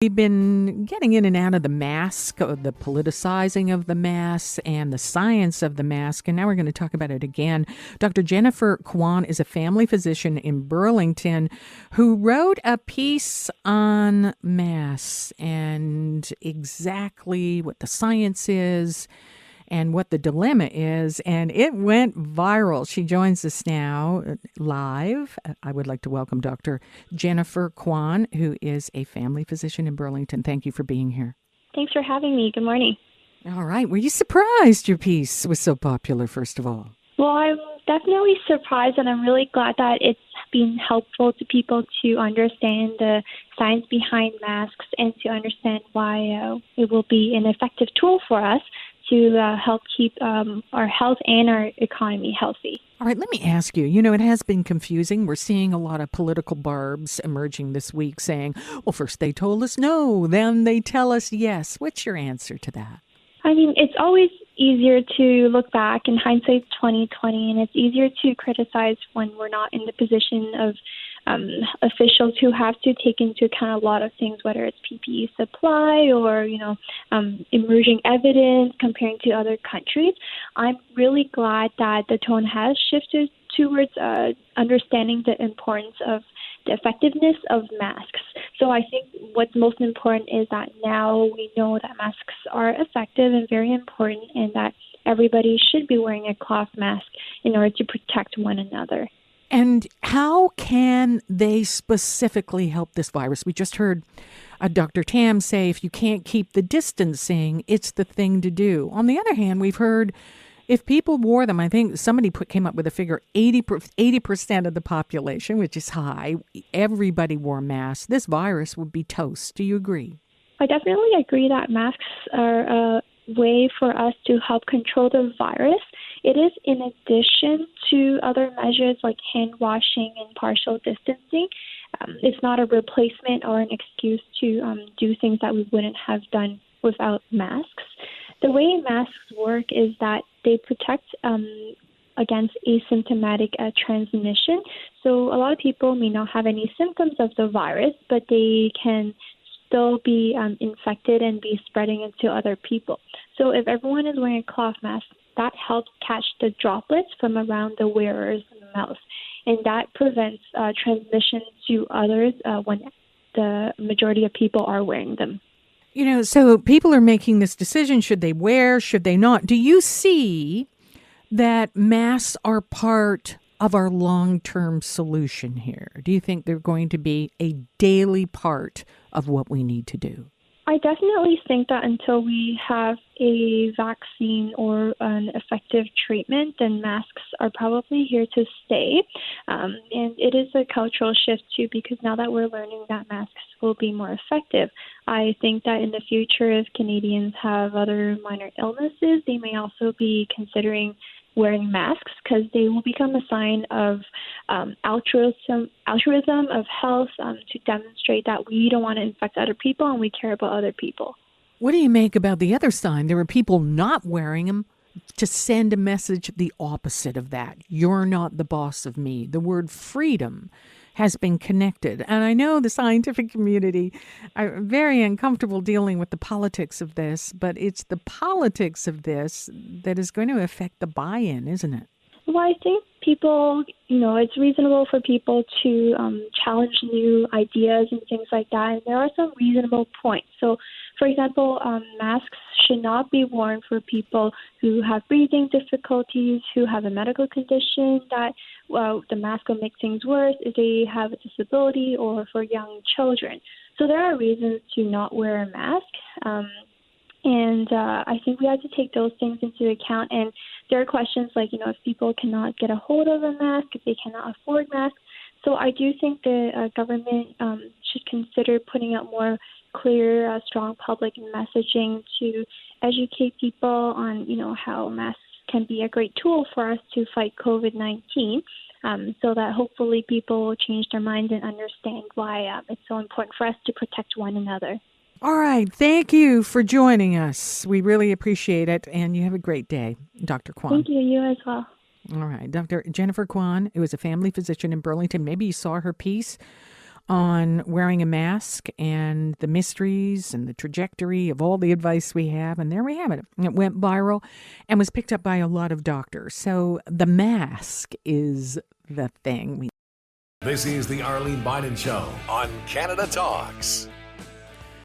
We've been getting in and out of the mask, the politicizing of the mask, and the science of the mask, and now we're going to talk about it again. Dr. Jennifer Kwan is a family physician in Burlington who wrote a piece on masks and exactly what the science is and what the dilemma is, and it went viral. She joins us now live. I would like to welcome Dr. Jennifer Kwan, who is a family physician in Burlington. Thank you for being here. Thanks for having me. Good morning. All right. Were you surprised your piece was so popular, first of all? Well, I'm definitely surprised, and I'm really glad that it's been helpful to people to understand the science behind masks and to understand why it will be an effective tool for us to help keep our health and our economy healthy. All right, let me ask you, it has been confusing. We're seeing a lot of political barbs emerging this week saying, well, first they told us no, then they tell us yes. What's your answer to that? I mean, it's always easier to look back, and hindsight's 20/20, and it's easier to criticize when we're not in the position of officials who have to take into account a lot of things, whether it's PPE supply or, emerging evidence comparing to other countries. I'm really glad that the tone has shifted towards understanding the importance of the effectiveness of masks. So I think what's most important is that now we know that masks are effective and very important, and that everybody should be wearing a cloth mask in order to protect one another. And how can they specifically help this virus? We just heard Dr. Tam say if you can't keep the distancing, it's the thing to do. On the other hand, we've heard if people wore them, I think somebody came up with a figure, 80% of the population, which is high, everybody wore masks, this virus would be toast. Do you agree? I definitely agree that masks are a way for us to help control the virus. It is in addition to other measures like hand washing and partial distancing. It's not a replacement or an excuse to do things that we wouldn't have done without masks. The way masks work is that they protect against asymptomatic transmission. So a lot of people may not have any symptoms of the virus, but they can still be infected and be spreading it to other people. So if everyone is wearing a cloth mask, that helps catch the droplets from around the wearer's mouth, and that prevents transmission to others when the majority of people are wearing them. So people are making this decision, should they wear, should they not? Do you see that masks are part of our long-term solution here? Do you think they're going to be a daily part of what we need to do? I definitely think that until we have a vaccine or an effective treatment, then masks are probably here to stay. And it is a cultural shift, too, because now that we're learning that masks will be more effective, I think that in the future, if Canadians have other minor illnesses, they may also be considering wearing masks because they will become a sign of altruism of health to demonstrate that we don't want to infect other people and we care about other people. What do you make about the other sign? There are people not wearing them to send a message the opposite of that. You're not the boss of me. The word freedom has been connected. And I know the scientific community are very uncomfortable dealing with the politics of this, but it's the politics of this that is going to affect the buy-in, isn't it? Well, I think people, it's reasonable for people to challenge new ideas and things like that. And there are some reasonable points. So, for example, masks should not be worn for people who have breathing difficulties, who have a medical condition that the mask will make things worse if they have a disability, or for young children. So there are reasons to not wear a mask. And I think we have to take those things into account. And there are questions like, if people cannot get a hold of a mask, if they cannot afford masks. So I do think the government should consider putting out more clear, strong public messaging to educate people on, how masks can be a great tool for us to fight COVID-19. So that hopefully people will change their minds and understand why it's so important for us to protect one another. All right. Thank you for joining us. We really appreciate it. And you have a great day, Dr. Kwan. Thank you. You as well. All right. Dr. Jennifer Kwan, who is a family physician in Burlington. Maybe you saw her piece on wearing a mask and the mysteries and the trajectory of all the advice we have. And there we have it. It went viral and was picked up by a lot of doctors. So the mask is the thing. This is the Arlene Bynon Show on Canada Talks.